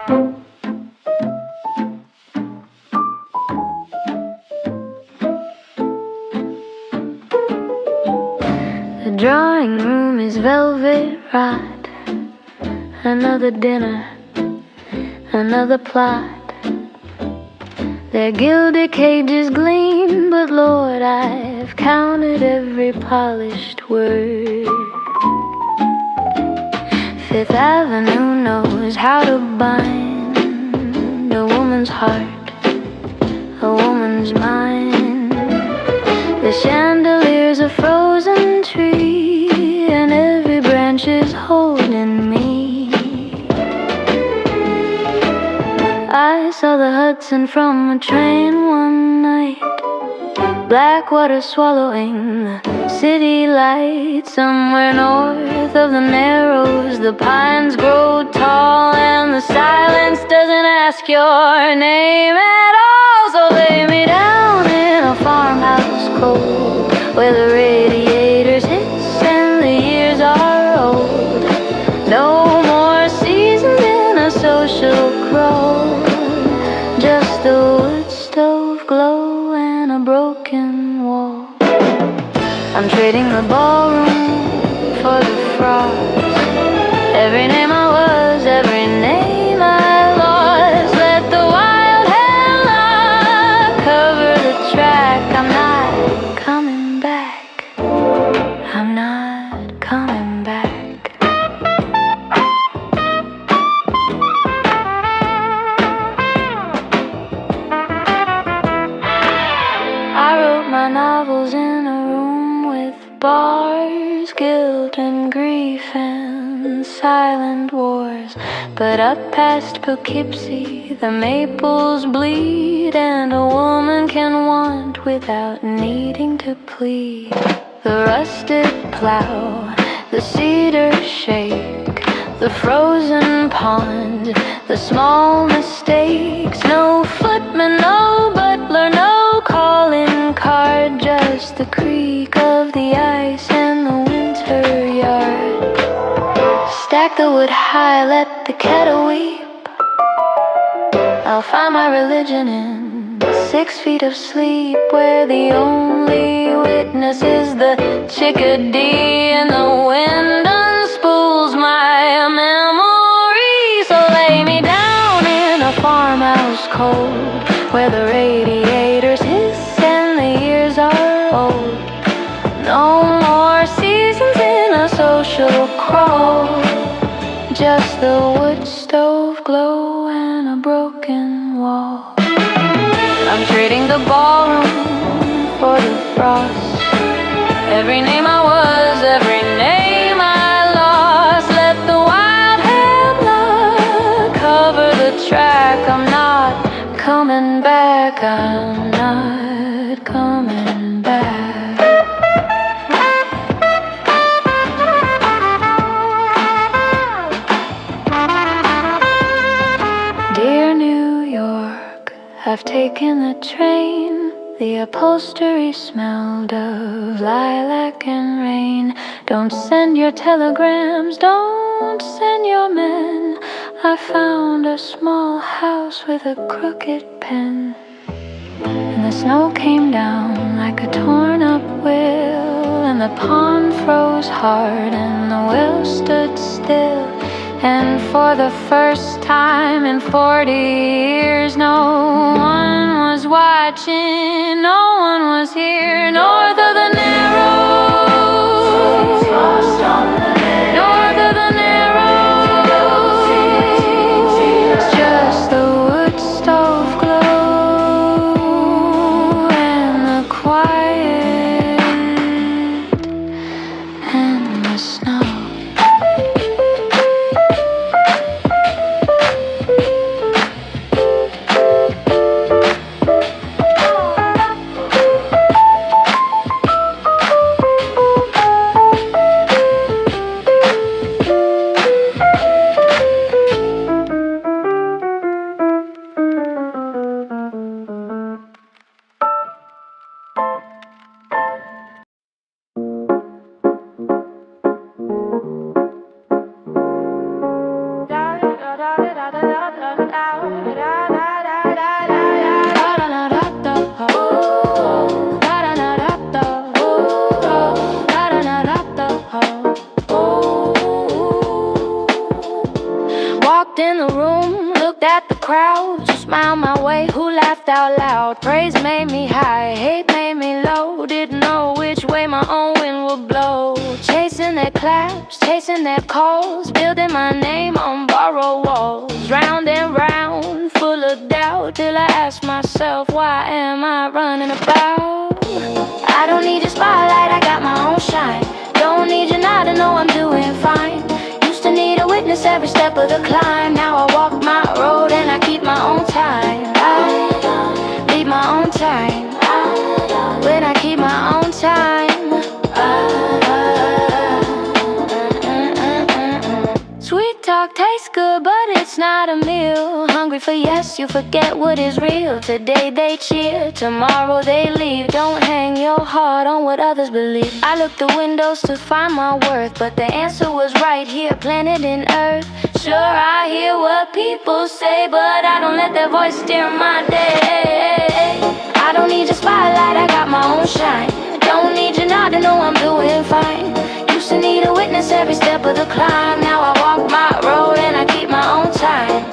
The drawing room is velvet rot. Another dinner, another plot. Their gilded cages gleam, but Lord, I've counted every polished word. Fifth Avenue knows how to bind a woman's heart, a woman's mind. The chandelier's a frozen tree, and every branch is holding me. I saw the Hudson from a train one night, Blackwater swallowing the city light. Somewhere north of the Narrows, the pines grow tall, and the silence doesn't ask your name at all. So lay me down in a farmhouse cold, where the radiators hiss and the years are old. No more seasons in a social crow, just the wood stove glow and a broken wall. I'm trading the ballroom for the frost. Every name I was, every name I lost. Let the wild hemlock cover the track. I'm not coming back. I'm not coming back. I wrote my novels in a room with bars, guilt and grief and silent wars. But up past Poughkeepsie the maples bleed, and a woman can want without needing to plead. The rusted plow, the cedar shake, the frozen pond, the small mistakes. No footman, no butler, no calling card, just the creak of the ice and the winter yard. Stack the wood high, let the kettle weep. I'll find my religion in 6 feet of sleep, where the only witness is the chickadee, and the wind unspools my memory. So lay me down in a farmhouse cold, where the radiators hiss and the years are old. No more seasons in a social crow, just the wood stove glow and a broken wall. I'm trading the ballroom for the frost. Every name I was, every name I lost. Let the wild hemlock cover the track. I'm not coming back. I'm not coming back. Dear New York, I've taken the train. The upholstery smelled of lilac and rain. Don't send your telegrams, don't send your men. I found a small house with a crooked pen, and the snow came down like a torn up will, and the pond froze hard and the well stood still. And for the first time in 40 years, no one was watching, no one was here. North of the Narrows, north of the Narrows, just the wood stove glow and the quiet and the snow. crowds who smiled my way, who laughed out loud. Praise made me high, hate made me low. Didn't know which way my own wind would blow. Chasing their claps, chasing their calls, building my name on borrowed walls. Round and round, full of doubt, till I asked myself, why am I running about? I don't need your spotlight, I got my own shine. Don't need you now to know I'm doing fine. Used to need a witness every step of the climb. Now I walk my road and I keep my own time. I lead my own time. When I keep my own time. Sweet talk tastes good, but it's not a meal. Hungry for yes, you forget what is real. Today they cheer, tomorrow they leave. Don't hang your heart on what others believe. I looked the windows to find my worth, but the answer was right here, planet in earth. Sure, I hear what people say, but I don't let their voice steer my day. I don't need your spotlight, I got my own shine. Don't need you now to know I'm doing fine. Used to need a witness every step of the climb. Now I walk my road and I keep my own time.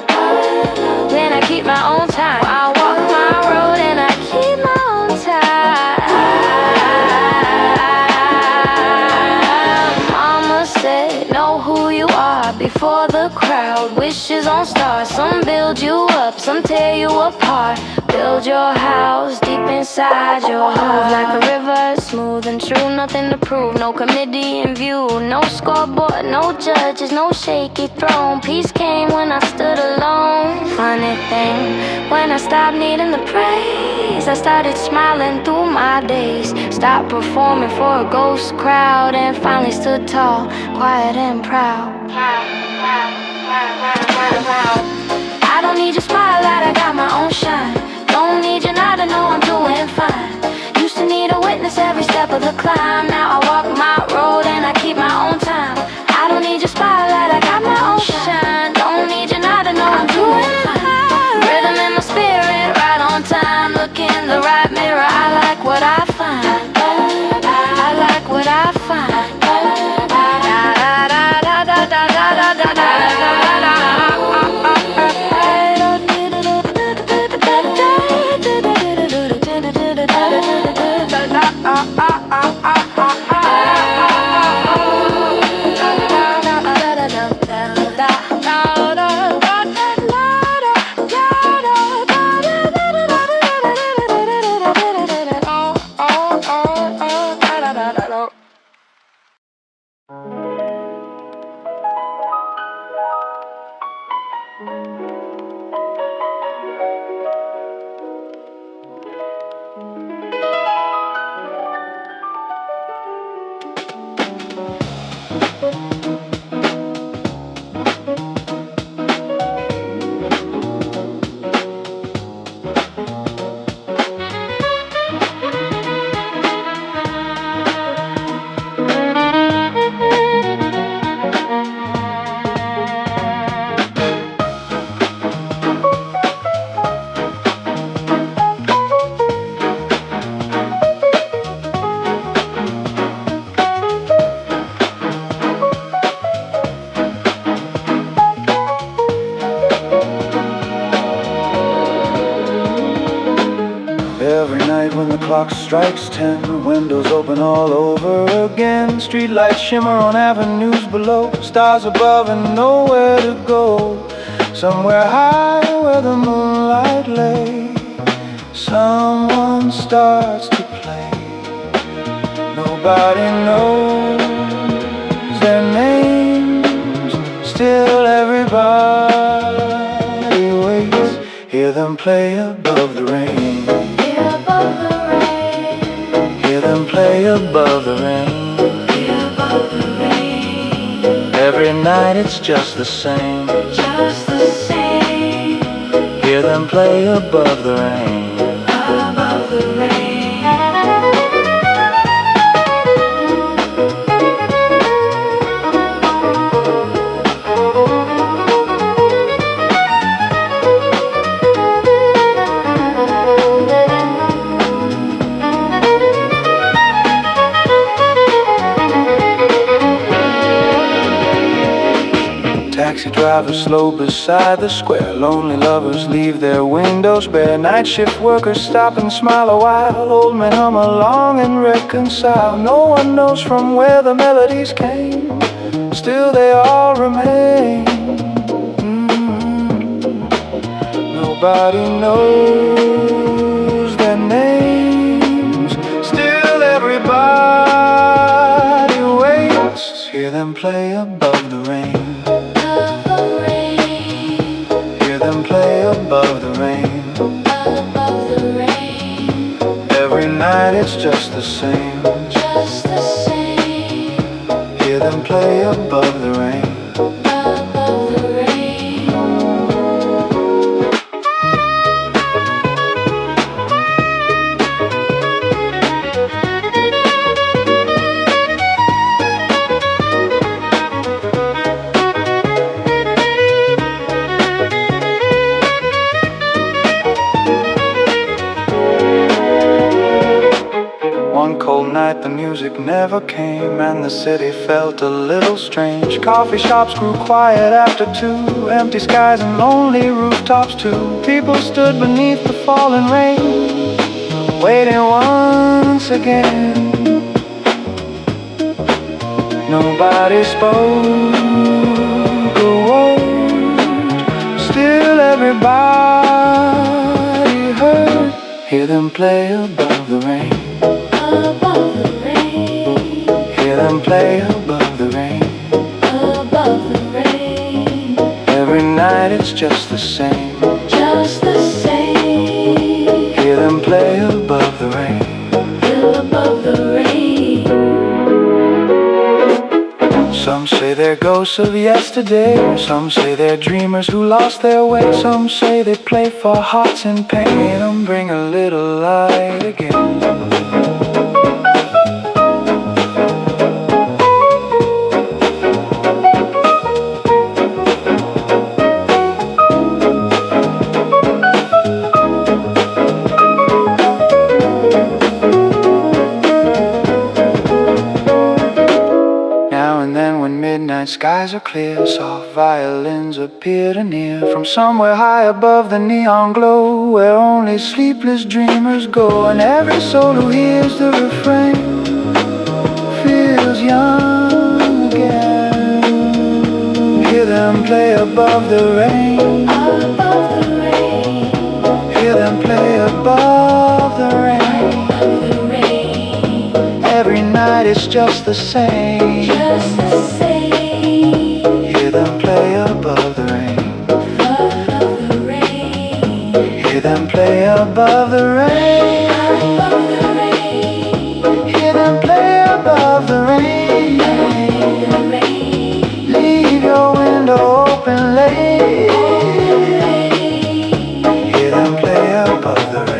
Then I keep my own time. I walk my road and I keep my own time. Mama said, know who you are before the crowd. Wishes on stars, some build you up, some tear you apart. Build your house deep inside your heart. Like a river, smooth and true, nothing to prove. No committee in view, no scoreboard, no judges, no shaky throne. Peace came when I stood alone. Funny thing, when I stopped needing the praise, I started smiling through my days. Stopped performing for a ghost crowd and finally stood tall, quiet and proud. I don't need your spotlight, I got my own shine. Don't need you now to know I'm doing fine. Used to need a witness every step of the climb. Now I walk my road and I keep my own time. I don't need your spotlight, I got my own shine. Don't need you now to know I'm doing fine. Rhythm in my spirit, right on time. Look in the right mirror, I like what I find. I like what I find. Every night when the clock strikes 10, windows open all over again. Streetlights shimmer on avenues below, stars above and nowhere to go. Somewhere high where the moonlight lay, someone starts to play. Nobody knows their names, still everybody waits. Hear them play above the rain. Hear them play above the rain. Every night it's just the same. Hear them play above the rain. Taxi drivers slow beside the square. Lonely lovers leave their windows bare. Night shift workers stop and smile a while. Old men hum along and reconcile. No one knows from where the melodies came, still they all remain. Nobody knows their names, still everybody waits. Hear them play above the rain. Hear them play above the rain. Every night it's just the same. Hear them play above the rain. One cold night the music never came, and the city felt a little strange. Coffee shops grew quiet after 2, empty skies and lonely rooftops too. People stood beneath the falling rain, waiting once again. Nobody spoke a word, still everybody heard. Hear them play above the rain. Hear them play above the rain. Every night it's just the same. Hear them play above the rain. Some say they're ghosts of yesterday. Some say they're dreamers who lost their way. Some say they play for hearts in pain and bring a little light again. Midnight skies are clear, soft violins appear to near. From somewhere high above the neon glow, where only sleepless dreamers go. And every soul who hears the refrain feels young again. Hear them play above the rain. Hear them play above the rain. Every night it's just the same. Hear them play above the rain. Hear them play above the rain. Hear them play above the rain. Leave your window open late. Hear them play above the rain.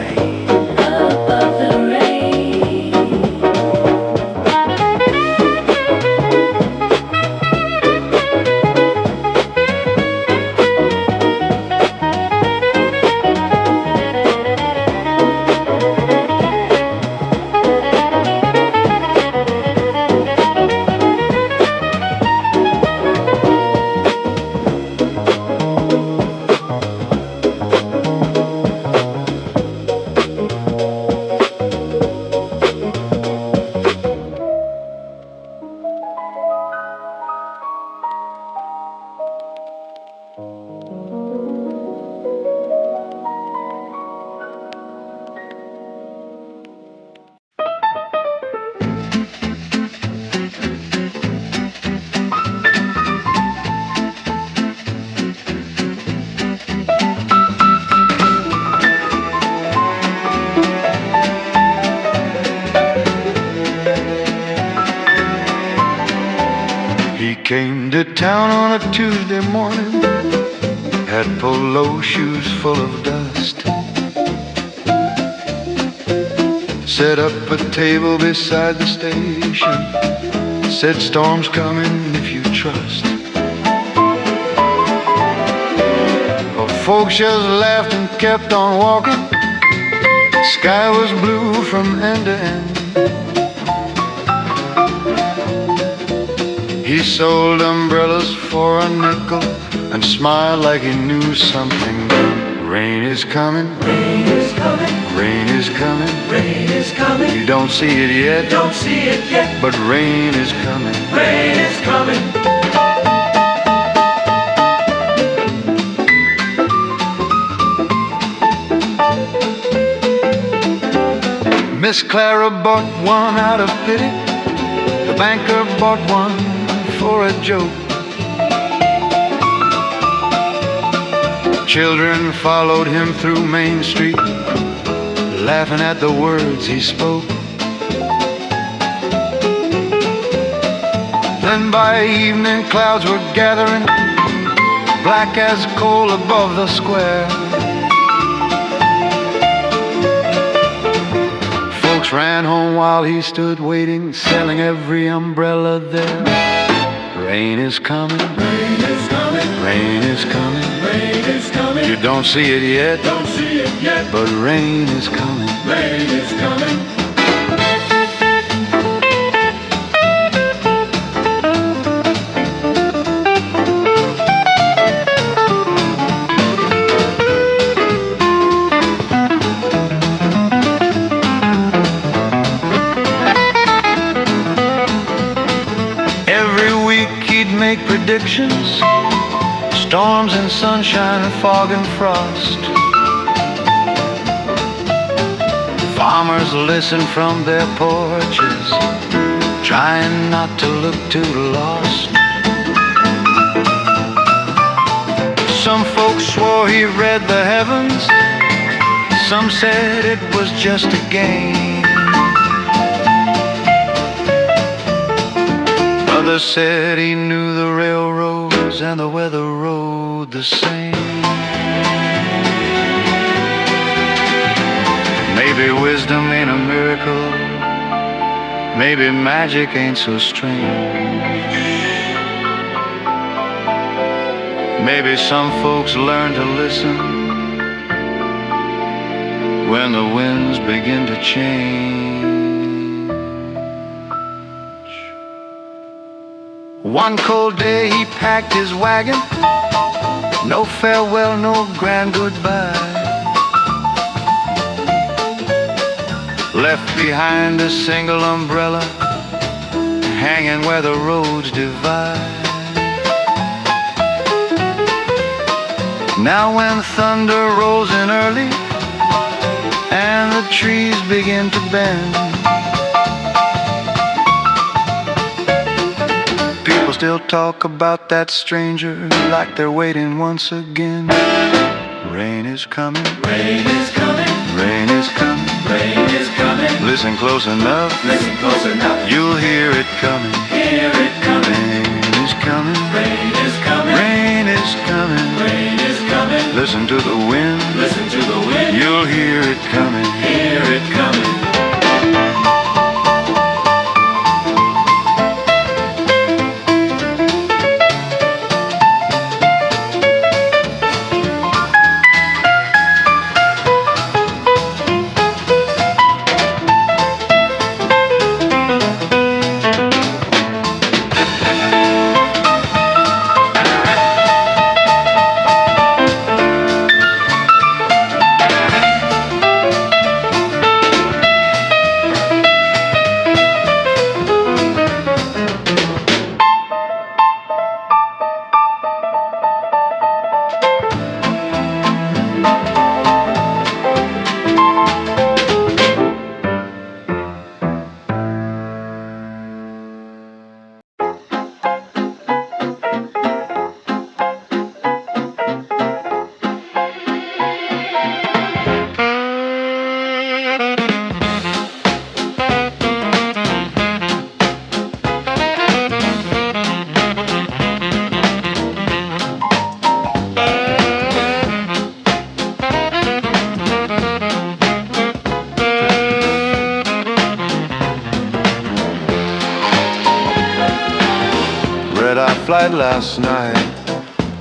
Came to town on a Tuesday morning, had polo shoes full of dust. Set up a table beside the station, said storm's coming if you trust. Well, folks just laughed and kept on walking. The sky was blue from end to end. He sold umbrellas for a nickel and smiled like he knew something. Rain is coming, Rain is coming, rain is coming. rain is coming. You don't see it yet, Don't see it yet, but rain is coming. rain is coming. Miss Clara bought one out of pity. The banker bought one for a joke. Children followed him through Main Street, laughing at the words he spoke. Then by evening clouds were gathering, black as coal above the square. Folks ran home while he stood waiting, selling every umbrella there. Rain is coming, Rain is coming, rain is coming. rain is coming. You don't see it yet, Don't see it yet, but rain is coming. rain is coming. Every week he'd make predictions, storms and sunshine, fog and frost. Farmers listened from their porches, trying not to look too lost. Some folks swore he read the heavens, some said it was just a game. Others said he knew the railroads and the weather rode the same. Maybe wisdom ain't a miracle, maybe magic ain't so strange. Maybe some folks learn to listen when the winds begin to change. One cold day he packed his wagon, no farewell, no grand goodbye. Left behind a single umbrella, hanging where the roads divide. Now when thunder rolls in early and the trees begin to bend, people still talk about that stranger like they're waiting once again. Rain is coming, Rain is coming, rain is coming. rain is coming. Listen close enough, Listen close enough, you'll hear it coming. hear it coming. Rain is coming, Rain is coming, rain is coming. rain is coming. Listen to the wind, Listen to the wind, you'll hear it coming. hear it coming. Red-eye flight last night,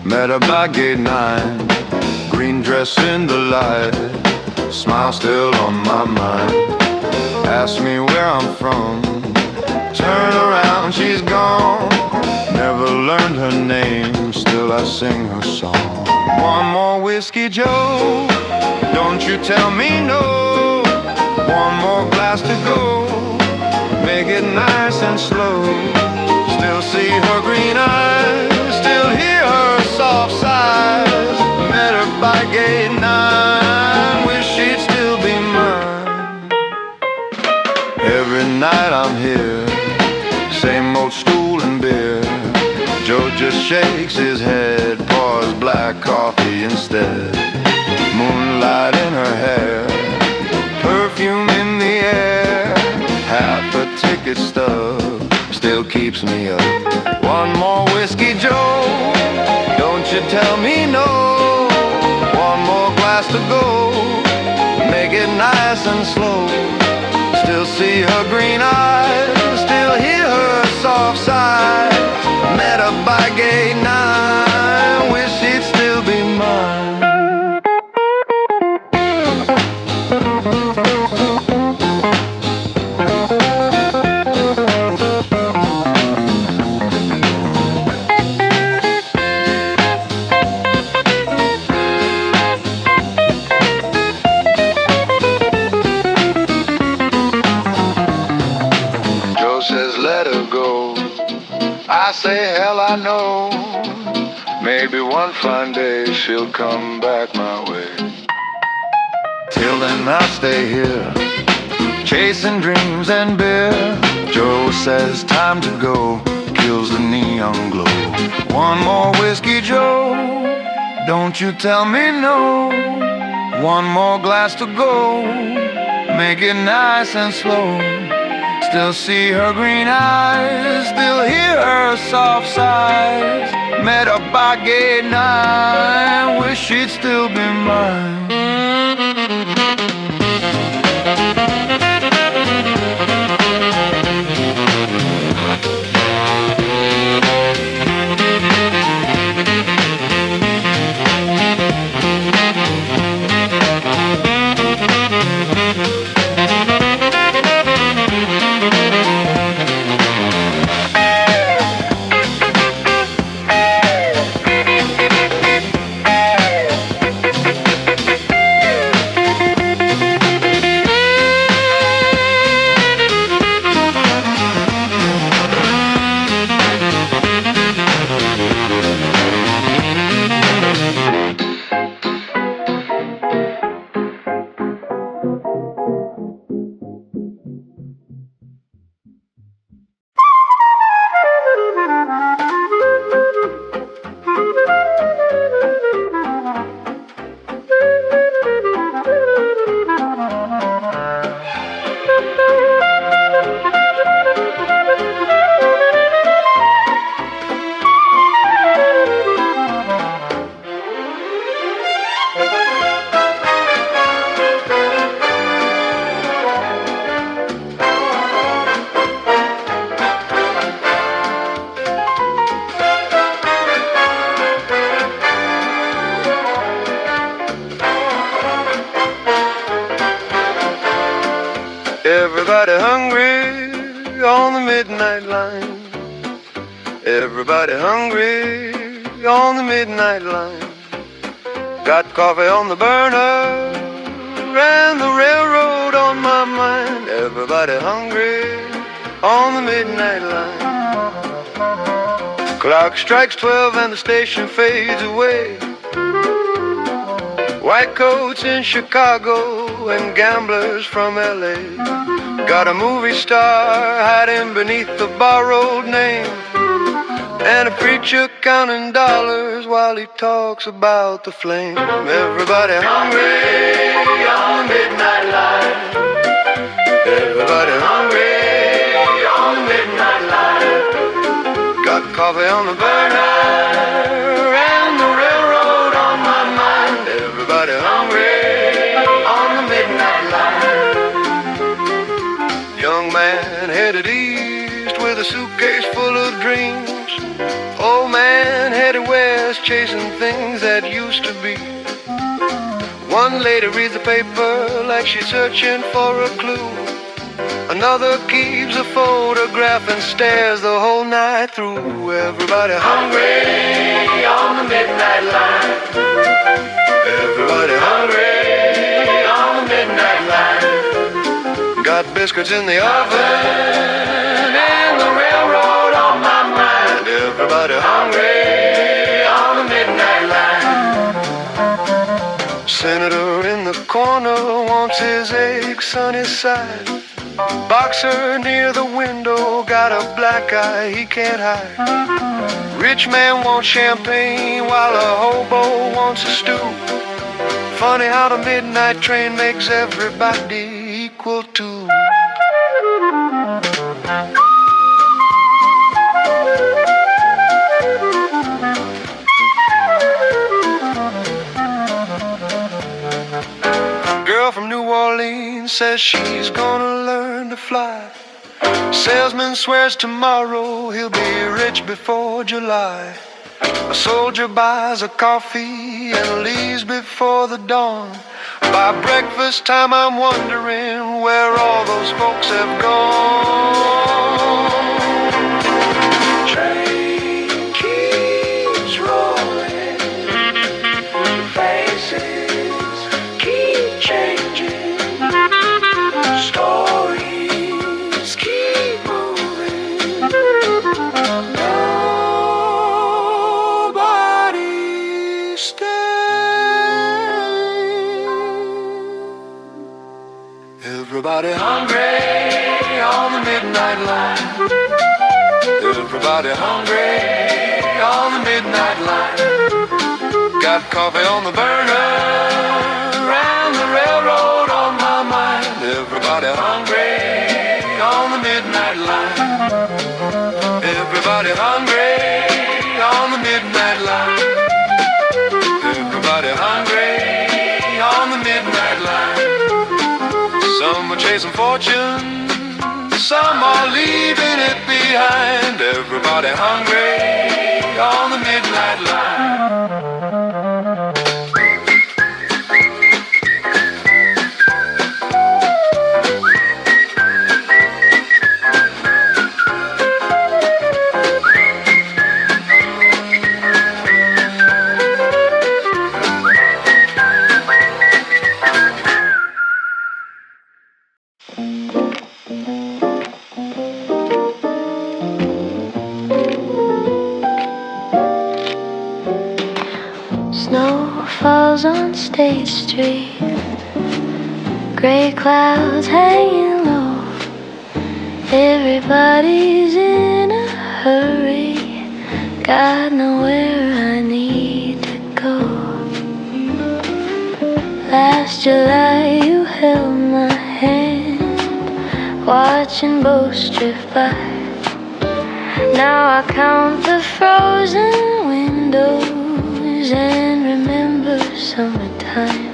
met her by gate 9. Green dress in the light, smile still on my mind. Ask me where I'm from, turn around, she's gone. learned her name, still I sing her song. One more whiskey, Joe, don't you tell me no. One more glass to go, make it nice and slow. Still see her green eyes, still hear her soft sighs. Met her by gate 9, wish she'd still be mine. Every night I'm here, same old stool and beer. Joe just shakes his head, pours black coffee instead. Moonlight in her hair, perfume in the air. Half a ticket stub still keeps me up. One more whiskey, Joe, don't you tell me no. One more glass to go, make it nice and slow. Still see her green eyes, still hear her soft sighs. Met her by gate 9, wish she'd still be mine. I say, hell, I know. Maybe one fine day she'll come back my way. Till then I'll stay here, chasing dreams and beer. Joe says time to go, kills the neon glow. One more whiskey, Joe, don't you tell me no. One more glass to go, make it nice and slow. Still see her green eyes, still hear her soft sighs. Met her by gate 9, wish she'd still be mine. Everybody hungry on the midnight line. Everybody hungry on the midnight line. Got coffee on the burner and the railroad on my mind. Everybody hungry on the midnight line. Clock strikes 12 and the station fades away. White coats in Chicago and gamblers from LA. Got a movie star hiding beneath the borrowed name, and a preacher counting dollars while he talks about the flame. Everybody hungry on the midnight line. Everybody hungry on the midnight line. Got coffee on the burner and the railroad on my mind. Everybody hungry on the midnight line. Young man headed east with a suitcase full of dreams. Old man headed west chasing things that used to be. One lady reads the paper like she's searching for a clue. Another keeps a photograph and stares the whole night through. Everybody hungry on the midnight line. Everybody hungry on the midnight line. Got biscuits in the oven and the railroad on my mind. Everybody hungry on the midnight line. Senator in the corner wants his eggs sunny side. Boxer near the window got a black eye he can't hide. Rich man wants champagne while a hobo wants a stew. Funny how the midnight train makes everybody equal to. Girl from New Orleans says she's gonna learn to fly. Salesman swears tomorrow he'll be rich before July. A soldier buys a coffee and leaves before the dawn. By breakfast time I'm wondering where all those folks have gone. Train keeps rolling, faces keep changing, stories keep moving. Nobody stays. Everybody hungry on the midnight line. Everybody hungry on the midnight line. Got coffee on the burner and the railroad on my mind. Everybody hungry on the midnight line. Everybody hungry on the midnight line. Everybody hungry on the midnight line. Some are chasing fortune, some are leaving it behind. Everybody hungry on the midnight line. Snow falls on State Street, gray clouds hanging low. Everybody's in a hurry, got nowhere I need to go. Last July you held my hand, watching boats drift by. Now I count the frozen windows and remember summertime.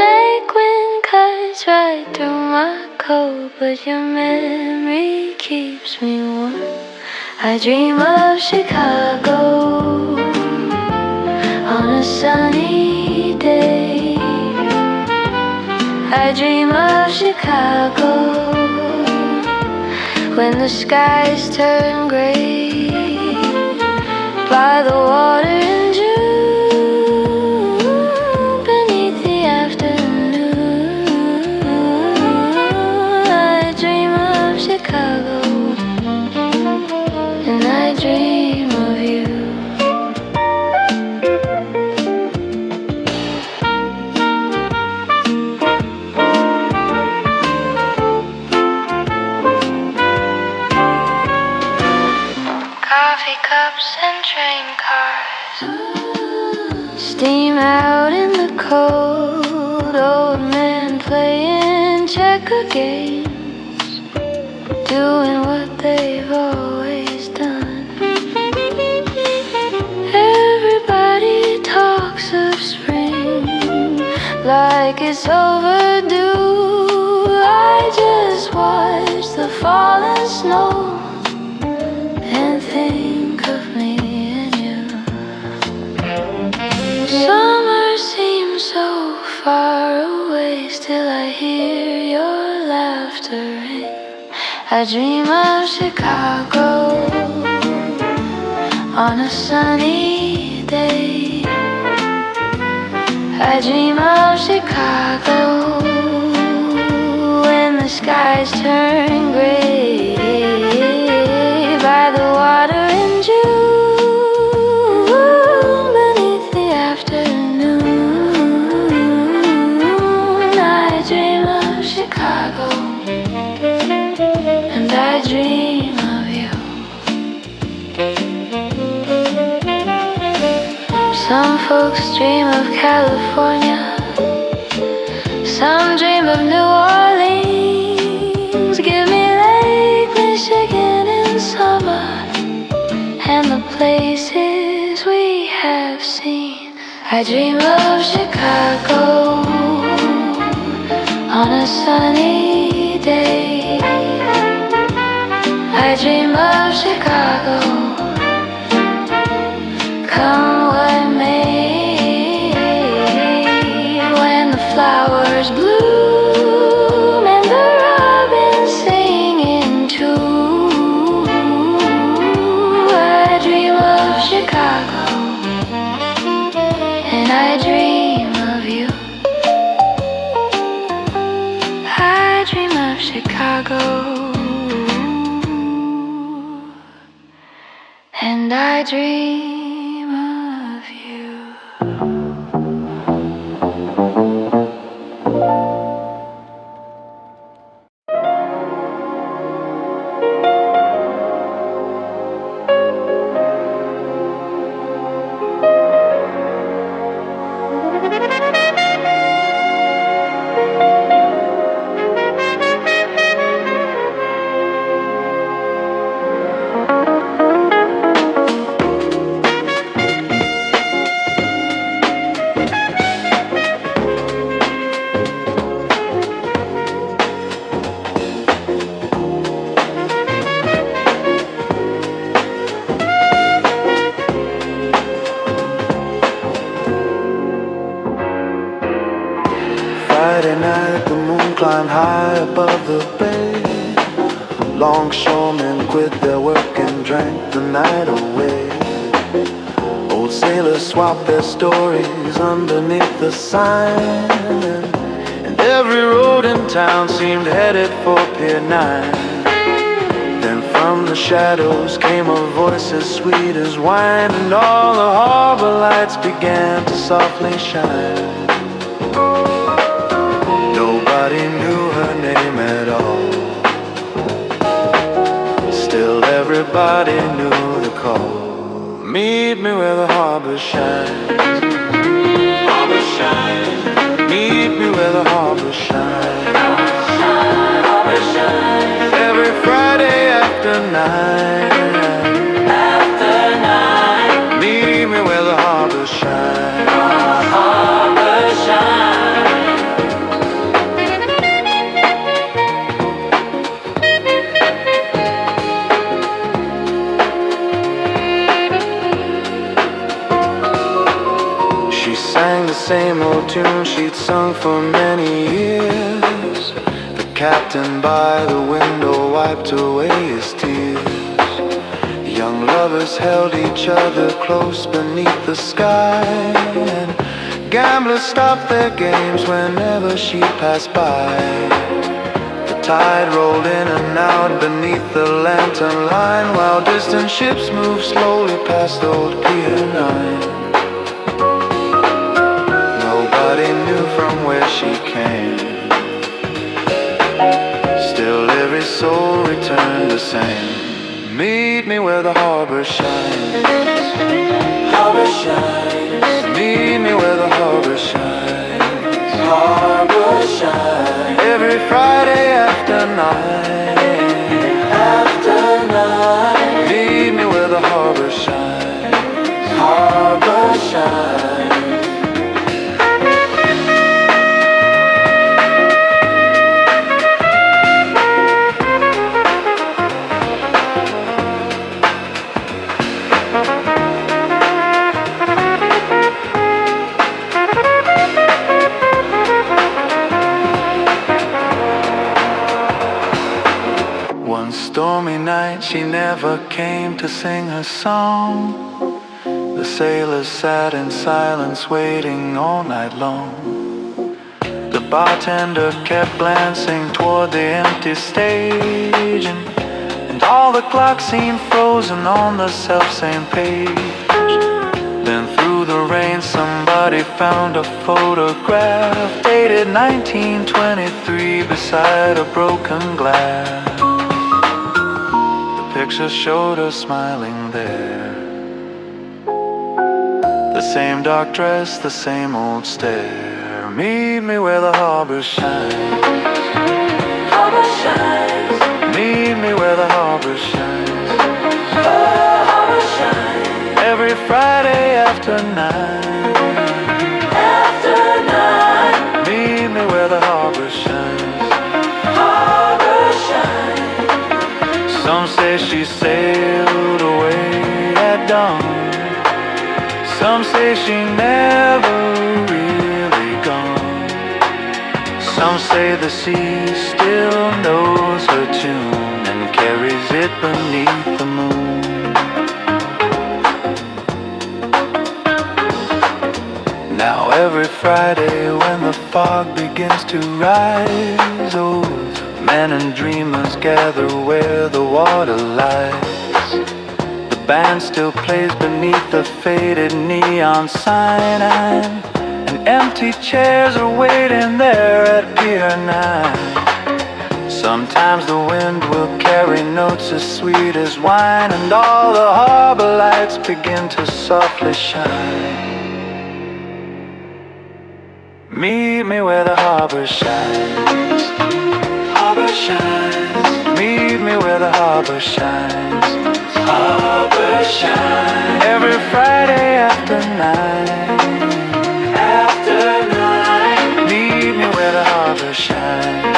Lake wind cuts right through my coat, but your memory keeps me warm. I dream of Chicago on a sunny day. I dream of Chicago when the skies turn gray. By the water in June, beneath the afternoon, I dream of Chicago, and I dream of you. Coffee cups and train cars steam out in the cold. Old men playing checker games, doing what they've always done. Everybody talks of spring like it's overdue. I just watch the falling snow and think of me and you. Summer seems so far away, still I hear your laughter I dream of Chicago on a sunny day. I dream of Chicago when the skies turn gray by the water in June beneath the afternoon. I dream of Chicago and I dream of you. Some folks dream of California, some dream of New Orleans. Give me Lake Michigan in summer and the places we have seen. I dream of Chicago on a sunny day. I dream of Chicago, come what may, when the flowers bloom and the robins sing in tune. I dream of Chicago and I dream of you. I dream of Chicago and I dream of you. Friday night, the moon climbed high above the bay. Longshoremen quit their work and drank the night away. Old sailors swapped their stories underneath the sign, and every road in town seemed headed for Pier 9. Then from the shadows came a voice as sweet as wine, and all the harbor lights began to softly shine. Nobody knew her name at all, still everybody knew the call. Meet me where the harbor shines, harbor shines. Meet me where the harbor shines, harbor shines. Every Friday after 9, meet me where the harbor shines, harbor shines. Same old tune she'd sung for many years. The captain by the window wiped away his tears. Young lovers held each other close beneath the sky, and gamblers stopped their games whenever she passed by. The tide rolled in and out beneath the lantern line, while distant ships moved slowly past old Pier 9. Nobody knew from where she came, still every soul returned the same. Meet me where the harbor shines, harbor shines. Meet me where the harbor shines, harbor shines. Every Friday after 9, meet me where the harbor shines, harbor shines. she never came to sing her song. The sailors sat in silence waiting all night long. The bartender kept glancing toward the empty stage, and all the clocks seemed frozen on the self-same page. Then through the rain somebody found a photograph dated 1923 beside a broken glass. The picture showed her smiling there, the same dark dress, the same old stare. Meet me where the harbor shines. Harbor shines. Meet me where the harbor shines. Oh, harbor shines. Every Friday after 9. After 9. Meet me where the harbor shines. Harbor shines. Some say she sailed away at dawn. Some say she never really gone. Some say the sea still knows her tune and carries it beneath the moon. Now every Friday when the fog begins to rise, old men and dreamers gather where the water lies. The band still plays beneath the faded neon sign, and empty chairs are waiting there at Pier 9. Sometimes the wind will carry notes as sweet as wine, and all the harbor lights begin to softly shine. Meet me where the harbor shines. Harbor shines. Meet me where the harbor shines. Harbor shines. Every Friday after 9. After 9. Meet me where the harbor shines.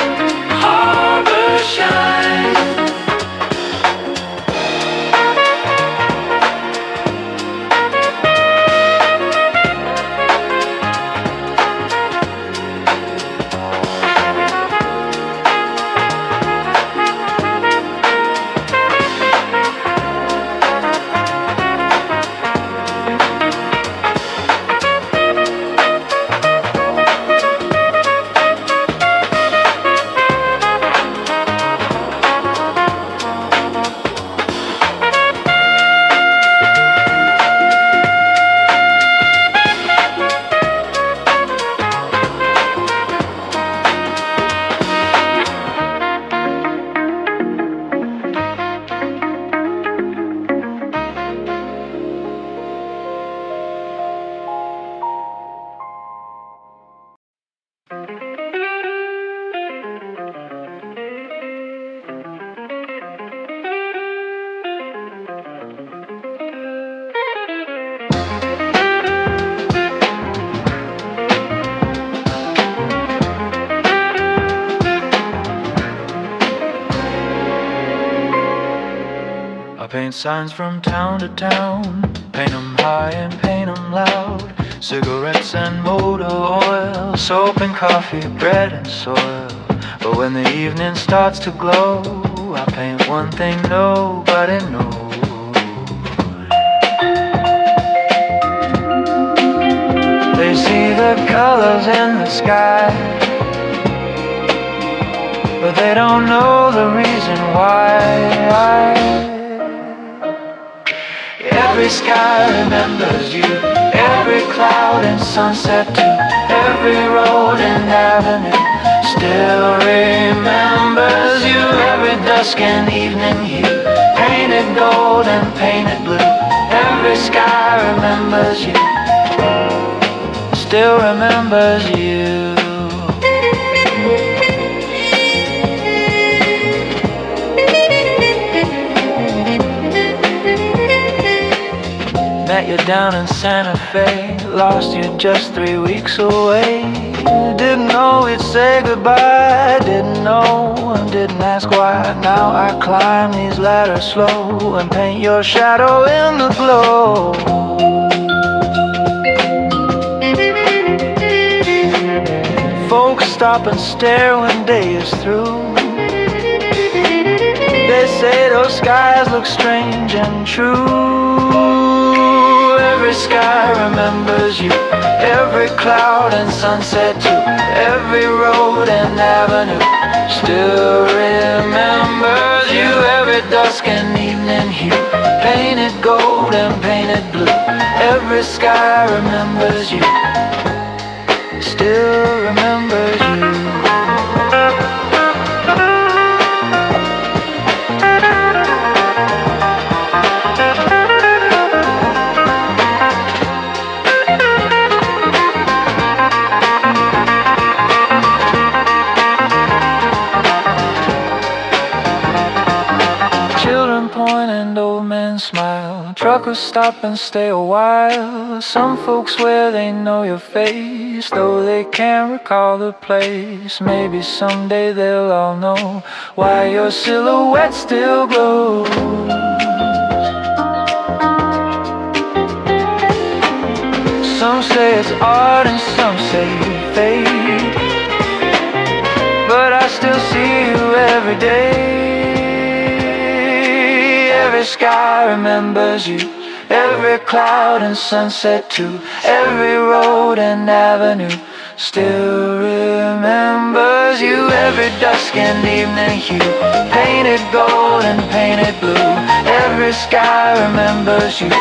Harbor shines. I paint signs from town to town, paint 'em high and paint 'em loud. Cigarettes and motor oil, soap and coffee, bread and soil. But when the evening starts to glow, I paint one thing nobody knows. They see the colors in the sky, but they don't know the reason why. Every sky remembers you, every cloud and sunset too, every road and avenue still remembers you. Every dusk and evening hue, painted gold and painted blue. Every sky remembers you, still remembers you. Met you down in Santa Fe, lost you just 3 weeks away. Didn't know we'd say goodbye, didn't know and didn't ask why. Now I climb these ladders slow and paint your shadow in the glow. Folks stop and stare when day is through. They say those skies look strange and true. Every sky remembers you, every cloud and sunset too. Every road and avenue still remembers you. Every dusk and evening hue, painted gold and painted blue. Every sky remembers you, still remembers you. Smile. Truckers stop and stay a while. Some folks swear they know your face, though they can't recall the place. Maybe someday they'll all know why your silhouette still glows. Some say it's art and some say fate, but I still see you every day. Every sky remembers you, every cloud and sunset too. Every road and avenue still remembers you. Every dusk and evening hue, painted gold and painted blue. Every sky remembers you,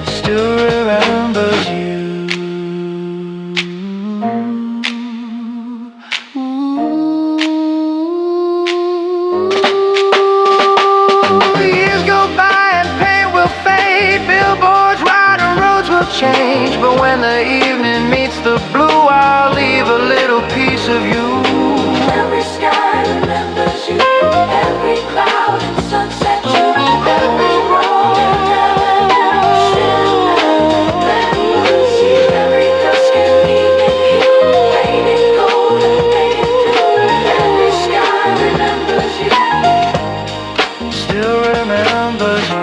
still remembers you. Change, but when the evening meets the blue, I'll leave a little piece of you. Every sky remembers you, every cloud and sunset too. Every road and avenue still remembers you. Every dusk and evening hue, painted gold and painted blue. Every sky remembers you, still remembers you.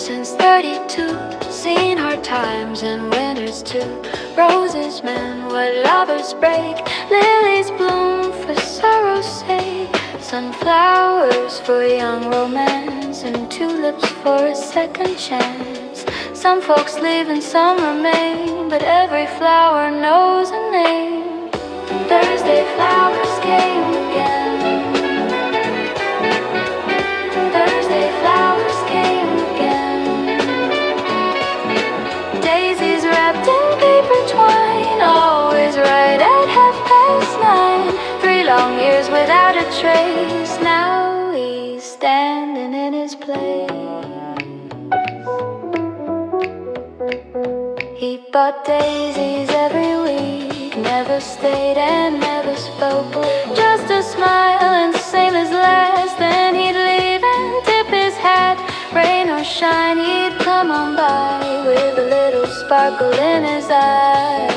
since 32, seen hard times and winters too. Roses mend what lovers break, lilies bloom for sorrow's sake, sunflowers for young romance, and tulips for a second chance. Some folks leave and some remain, but every flower knows a name. Thursday flowers came again. Thursday flowers came again. Daisies wrapped in paper twine, always right at 9:30. 3 long years without a trace, now he's standing in his place. He bought daisies every week, never stayed and never spoke, just a smile and same as last. Then he'd leave and tip his hat, rain or shine, he'd come on by with a little sparkle in his eye.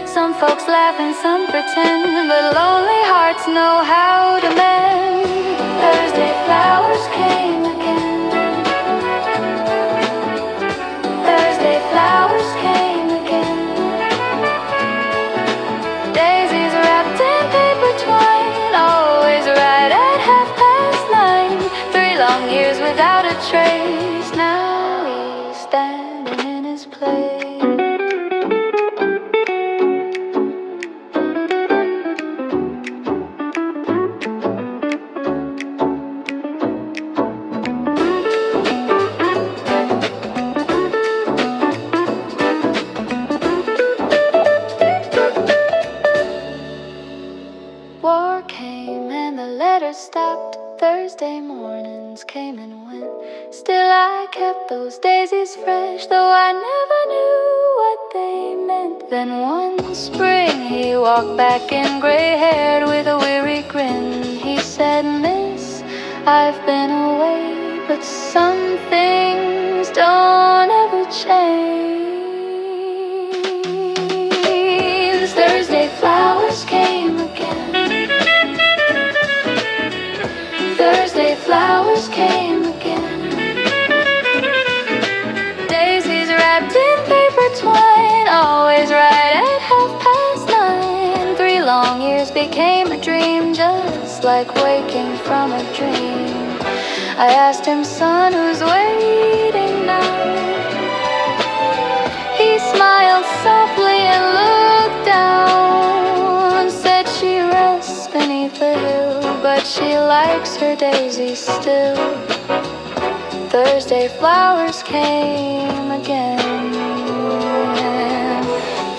Some folks laugh and some pretend, but lonely hearts know how to mend. Thursday flowers came again. Thursday flowers came again. Daisies wrapped in paper twine, always right at 9:30. 3 long years without a trace, now he's standing in his place. War came and the letters stopped. Thursday mornings came and went. Still I kept those daisies fresh, though I never knew what they meant. Then one spring he walked back in gray-haired with a weary grin. He said, "Miss, I've been away, but some things don't ever change." Thursday flowers came again. Thursday flowers came again. Daisies wrapped in paper twine, always right at 9:30. 3 long years became a dream, just like waking from a dream. I asked him, "Son, who's waiting now?" He smiled softly and looked down. Said she rests beneath the hill, but she likes her daisies still. Thursday flowers came again.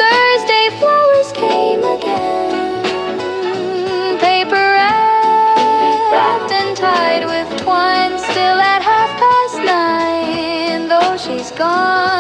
Thursday flowers came again. Paper wrapped and tied with twine, still at 9:30. Though she's gone,